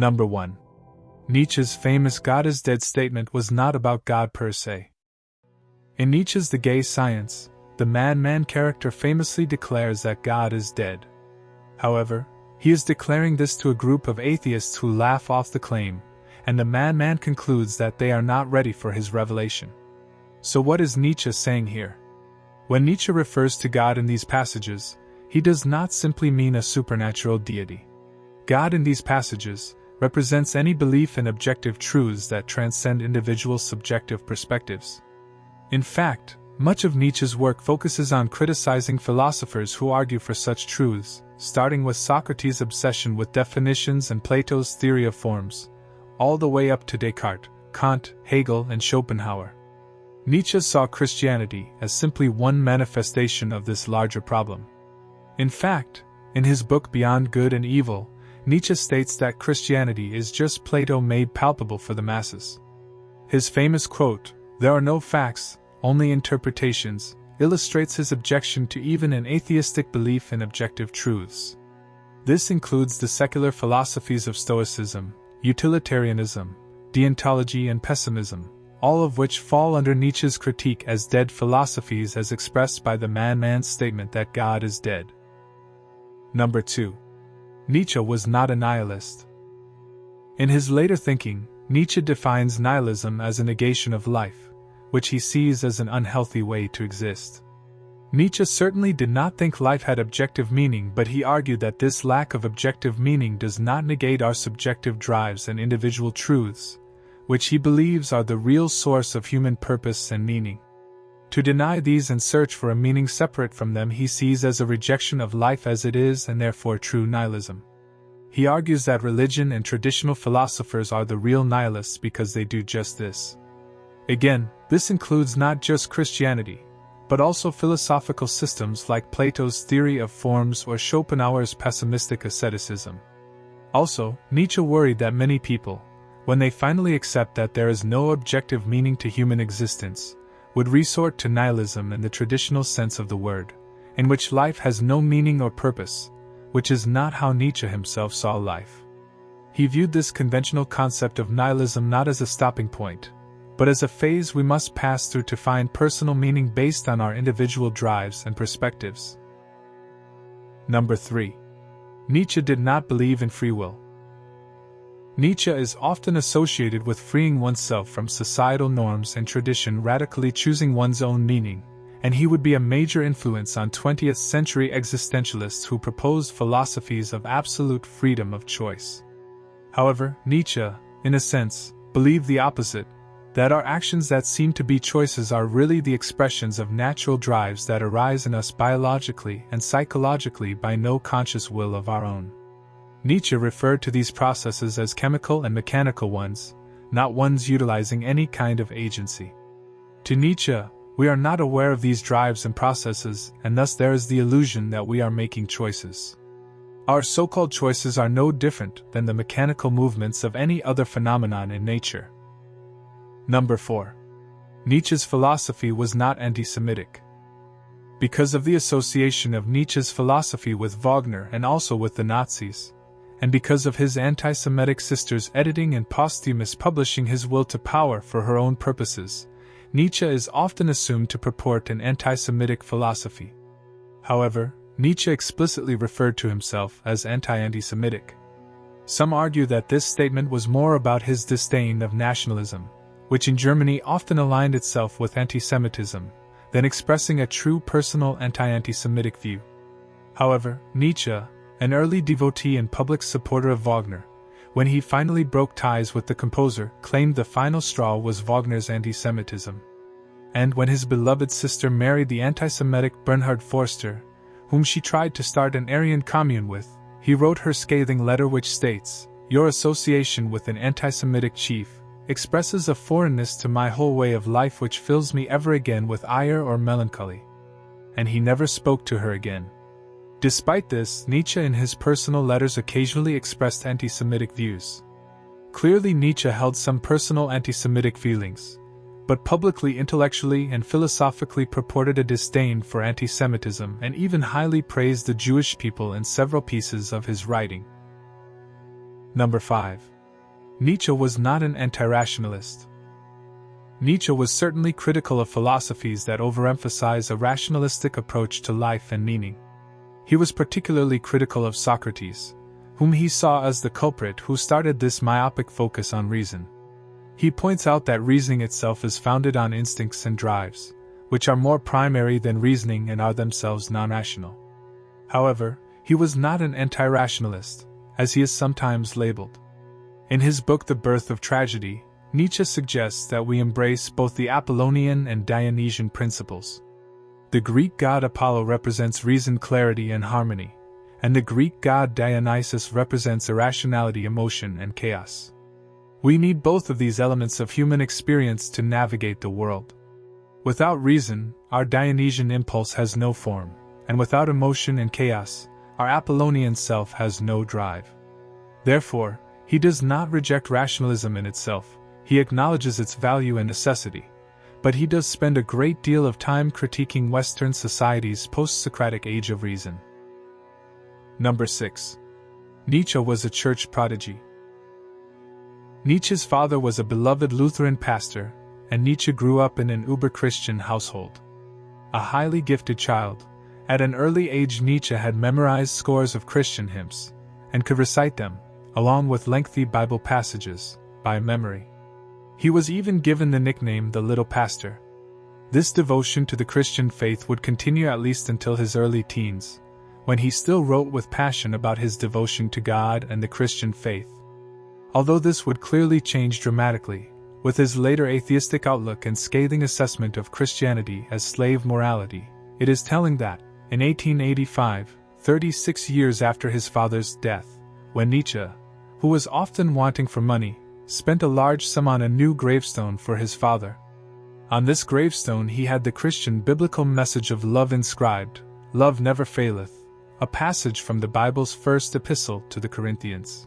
Number 1. Nietzsche's famous "God is dead" statement was not about God per se. In Nietzsche's The Gay Science, the madman character famously declares that God is dead. However, he is declaring this to a group of atheists who laugh off the claim, and the madman concludes that they are not ready for his revelation. So what is Nietzsche saying here? When Nietzsche refers to God in these passages, he does not simply mean a supernatural deity. God in these passages represents any belief in objective truths that transcend individual subjective perspectives. In fact, much of Nietzsche's work focuses on criticizing philosophers who argue for such truths, starting with Socrates' obsession with definitions and Plato's theory of forms, all the way up to Descartes, Kant, Hegel, and Schopenhauer. Nietzsche saw Christianity as simply one manifestation of this larger problem. In fact, in his book Beyond Good and Evil, Nietzsche states that Christianity is just Plato made palpable for the masses. His famous quote, "There are no facts, only interpretations," illustrates his objection to even an atheistic belief in objective truths. This includes the secular philosophies of Stoicism, utilitarianism, deontology, and pessimism, all of which fall under Nietzsche's critique as dead philosophies as expressed by the madman's statement that God is dead. Number 2. Nietzsche was not a nihilist. In his later thinking, Nietzsche defines nihilism as a negation of life, which he sees as an unhealthy way to exist. Nietzsche certainly did not think life had objective meaning, but he argued that this lack of objective meaning does not negate our subjective drives and individual truths, which he believes are the real source of human purpose and meaning. To deny these and search for a meaning separate from them he sees as a rejection of life as it is and therefore true nihilism. He argues that religion and traditional philosophers are the real nihilists because they do just this. Again, this includes not just Christianity, but also philosophical systems like Plato's theory of forms or Schopenhauer's pessimistic asceticism. Also, Nietzsche worried that many people, when they finally accept that there is no objective meaning to human existence, would resort to nihilism in the traditional sense of the word, in which life has no meaning or purpose, which is not how Nietzsche himself saw life. He viewed this conventional concept of nihilism not as a stopping point, but as a phase we must pass through to find personal meaning based on our individual drives and perspectives. Number 3. Nietzsche did not believe in free will. Nietzsche is often associated with freeing oneself from societal norms and tradition, radically choosing one's own meaning, and he would be a major influence on 20th century existentialists who proposed philosophies of absolute freedom of choice. However, Nietzsche, in a sense, believed the opposite, that our actions that seem to be choices are really the expressions of natural drives that arise in us biologically and psychologically by no conscious will of our own. Nietzsche referred to these processes as chemical and mechanical ones, not ones utilizing any kind of agency. To Nietzsche, we are not aware of these drives and processes, and thus there is the illusion that we are making choices. Our so-called choices are no different than the mechanical movements of any other phenomenon in nature. Number 4. Nietzsche's philosophy was not anti-Semitic. Because of the association of Nietzsche's philosophy with Wagner and also with the Nazis, and because of his anti-Semitic sister's editing and posthumous publishing his will to power for her own purposes, Nietzsche is often assumed to purport an anti-Semitic philosophy. However, Nietzsche explicitly referred to himself as anti-Semitic. Some argue that this statement was more about his disdain of nationalism, which in Germany often aligned itself with anti-Semitism, than expressing a true personal anti-Semitic view. However, Nietzsche, an early devotee and public supporter of Wagner, when he finally broke ties with the composer, claimed the final straw was Wagner's anti-Semitism. And when his beloved sister married the anti-Semitic Bernhard Forster, whom she tried to start an Aryan commune with, he wrote her scathing letter which states, "Your association with an anti-Semitic chief expresses a foreignness to my whole way of life which fills me ever again with ire or melancholy." And he never spoke to her again. Despite this, Nietzsche in his personal letters occasionally expressed anti-Semitic views. Clearly Nietzsche held some personal anti-Semitic feelings, but publicly, intellectually, and philosophically purported a disdain for anti-Semitism and even highly praised the Jewish people in several pieces of his writing. Number 5. Nietzsche was not an anti-rationalist. Nietzsche was certainly critical of philosophies that overemphasize a rationalistic approach to life and meaning. He was particularly critical of Socrates, whom he saw as the culprit who started this myopic focus on reason. He points out that reasoning itself is founded on instincts and drives, which are more primary than reasoning and are themselves non-rational. However, he was not an anti-rationalist, as he is sometimes labeled. In his book The Birth of Tragedy, Nietzsche suggests that we embrace both the Apollonian and Dionysian principles. The Greek god Apollo represents reason, clarity, and harmony, and the Greek god Dionysus represents irrationality, emotion, and chaos. We need both of these elements of human experience to navigate the world. Without reason, our Dionysian impulse has no form, and without emotion and chaos, our Apollonian self has no drive. Therefore, he does not reject rationalism in itself, he acknowledges its value and necessity, but he does spend a great deal of time critiquing Western society's post-Socratic age of reason. Number 6. Nietzsche was a church prodigy. Nietzsche's father was a beloved Lutheran pastor, and Nietzsche grew up in an uber-Christian household. A highly gifted child, at an early age Nietzsche had memorized scores of Christian hymns, and could recite them, along with lengthy Bible passages, by memory. He was even given the nickname the Little Pastor. This devotion to the Christian faith would continue at least until his early teens, when he still wrote with passion about his devotion to God and the Christian faith. Although this would clearly change dramatically, with his later atheistic outlook and scathing assessment of Christianity as slave morality, it is telling that, in 1885, 36 years after his father's death, when Nietzsche, who was often wanting for money, spent a large sum on a new gravestone for his father. On this gravestone he had the Christian biblical message of love inscribed, "Love never faileth," a passage from the Bible's first epistle to the Corinthians.